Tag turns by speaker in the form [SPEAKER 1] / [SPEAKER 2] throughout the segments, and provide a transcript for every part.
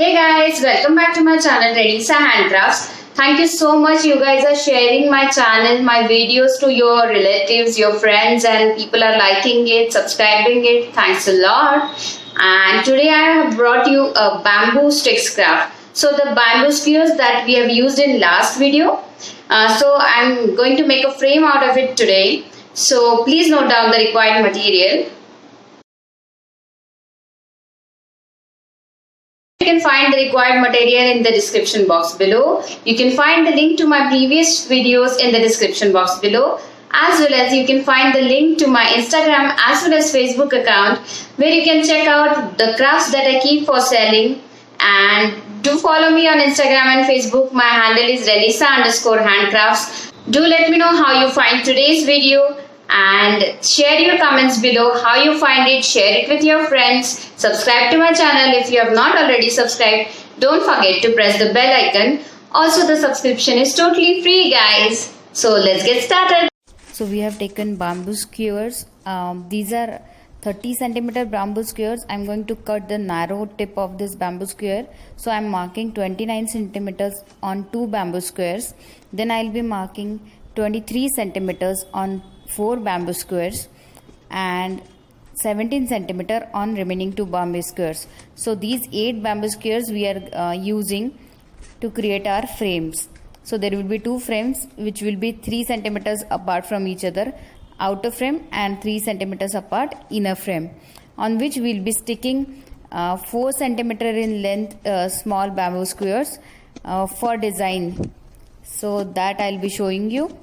[SPEAKER 1] Hey guys, welcome back to my channel Renisa Handcrafts. Thank you so much you guys are sharing my channel, my videos to your relatives, your friends, and people are liking it, subscribing it. Thanks a lot. And today I have brought you a bamboo sticks craft. So the bamboo skewers that we have used in last video. So I'm going to make a frame out of it today. So please note down the required material. You can find the required material in the description box below. You can find the link to my previous videos in the description box below, as well as you can find the link to my Instagram as well as Facebook account, where you can check out the crafts that I keep for selling. And do follow me on Instagram and Facebook. My handle is Renisa_handcrafts. Do let me know how you find today's video and share your comments below how you find it. Share it with your friends. Subscribe to my channel if you have not already subscribed. Don't forget to press the bell icon. Also, the subscription is totally free, guys. So let's get started.
[SPEAKER 2] So we have taken bamboo skewers. These are 30 centimeter bamboo skewers. I'm going to cut the narrow tip of this bamboo skewer. So I'm marking 29 centimeters on 2 bamboo squares. Then I'll be marking 23 centimeters on 4 bamboo squares and 17 centimeter on remaining 2 bamboo squares. So these 8 bamboo squares we are using to create our frames. So there will be 2 frames which will be 3 centimeters apart from each other, outer frame, and 3 centimeters apart, inner frame, on which we will be sticking 4 centimeter in length small bamboo squares for design. So that I'll be showing you.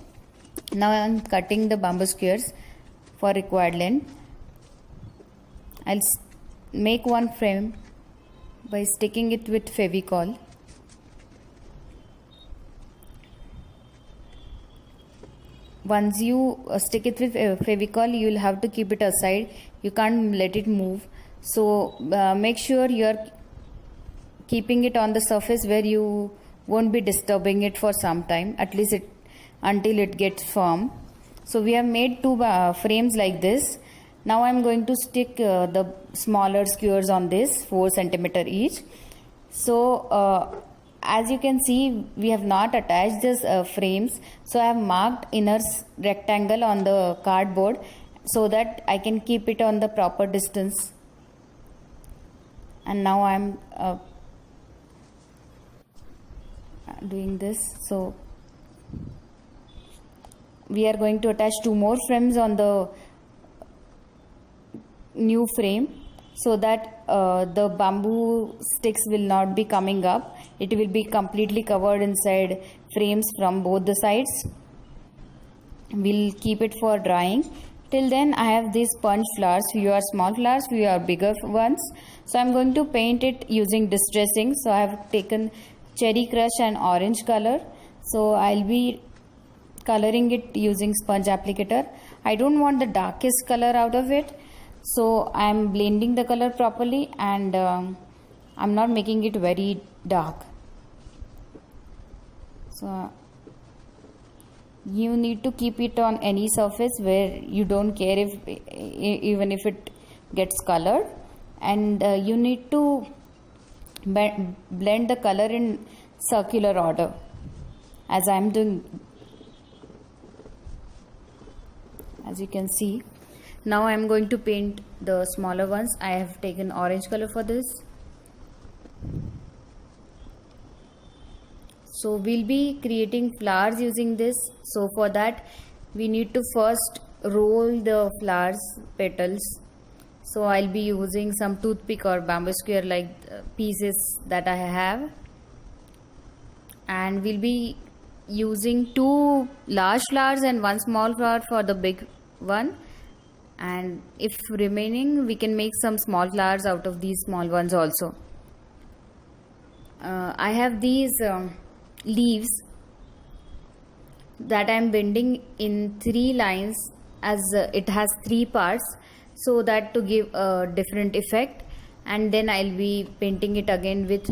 [SPEAKER 2] Now I am cutting the bamboo squares for required length. I'll make one frame by sticking it with Fevicol. Once you stick it with Fevicol, you will have to keep it aside. You can't let it move. So make sure you are keeping it on the surface where you won't be disturbing it for some time, at least until it gets firm. So we have made 2 frames like this. Now I am going to stick the smaller skewers on this, 4 centimeter each. So as you can see, we have not attached this frames. So I have marked inner rectangle on the cardboard so that I can keep it on the proper distance. And now I am doing this. So we are going to attach 2 more frames on the new frame so that the bamboo sticks will not be coming up. It will be completely covered inside frames from both the sides. We'll keep it for drying. Till then I have these sponge flowers. Few are small flowers, few are bigger ones. So I'm going to paint it using distressing. So I have taken cherry crush and orange color. So I'll be coloring it using sponge applicator. I don't want the darkest color out of it, so I'm blending the color properly, and I'm not making it very dark. So you need to keep it on any surface where you don't care even if it gets colored, and you need to blend the color in circular order as I'm doing. As you can see, now I am going to paint the smaller ones. I have taken orange color for this. So we'll be creating flowers using this. So for that we need to first roll the flowers petals. So I'll be using some toothpick or bamboo square like pieces that I have, and we'll be using 2 large flowers and 1 small flower for the big one, and if remaining we can make some small flowers out of these small ones also. I have these leaves that I am bending in 3 lines, as it has 3 parts, so that to give a different effect, and then I'll be painting it again with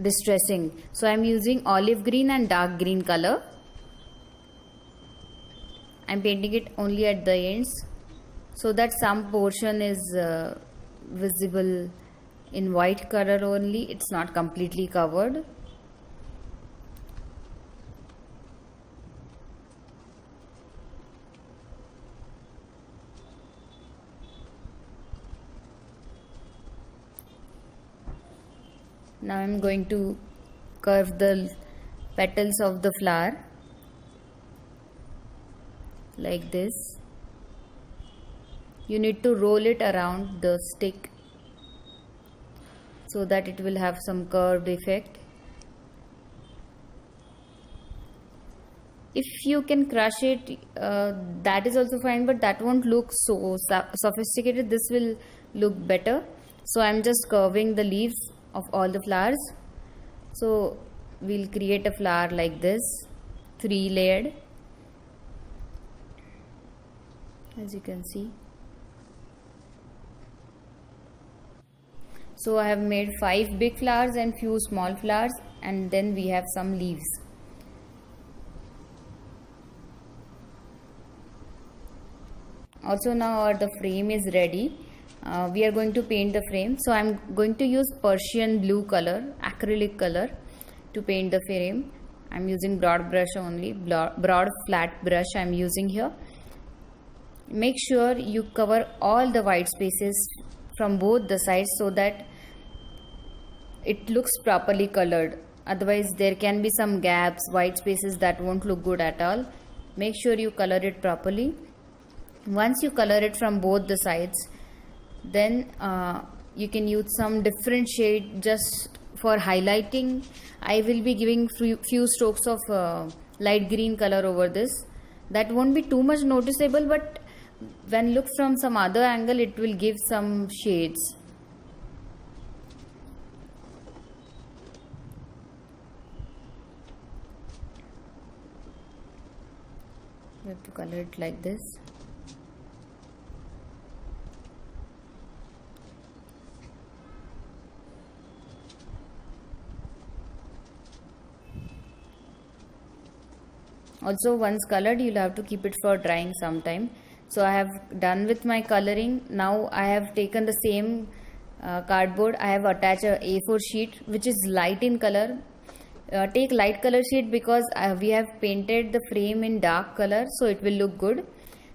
[SPEAKER 2] distressing. So I'm using olive green and dark green color. I'm painting it only at the ends so that some portion is visible in white color only, it's not completely covered. Now I'm going to curve the petals of the flower like this. You need to roll it around the stick so that it will have some curved effect. If you can crush it, that is also fine, but that won't look so sophisticated. This will look better. So I'm just curving the leaves of all the flowers. So we'll create a flower like this, 3-layered, as you can see. So I have made 5 big flowers and few small flowers, and then we have some leaves. Also now the frame is ready. We are going to paint the frame. So I'm going to use Prussian Blue color, acrylic color, to paint the frame. I'm using broad brush only, broad flat brush I'm using here. Make sure you cover all the white spaces from both the sides so that it looks properly colored. Otherwise there can be some gaps, white spaces that won't look good at all. Make sure you color it properly. Once you color it from both the sides, then you can use some different shade just for highlighting. I will be giving few strokes of light green color over this. That won't be too much noticeable, but when looked from some other angle, it will give some shades. You have to color it like this. Also, once colored, you'll have to keep it for drying sometime. So I have done with my coloring. Now I have taken the same cardboard. I have attached a A4 sheet which is light in color. Take light color sheet because we have painted the frame in dark color, so it will look good.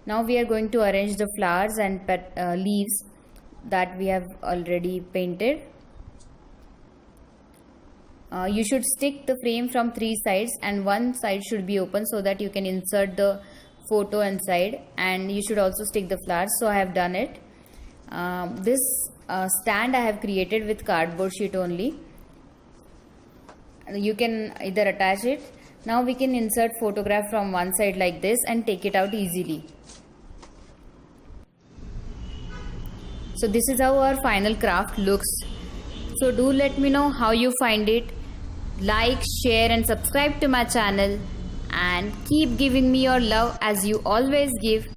[SPEAKER 2] Now we are going to arrange the flowers and leaves that we have already painted. You should stick the frame from 3 sides and one side should be open so that you can insert the photo inside, and you should also stick the flowers. So I have done it. This stand I have created with cardboard sheet only. You can either attach it. Now we can insert photograph from one side like this and take it out easily. So this is how our final craft looks. So do let me know how you find it. Like, share and subscribe to my channel, and keep giving me your love as you always give.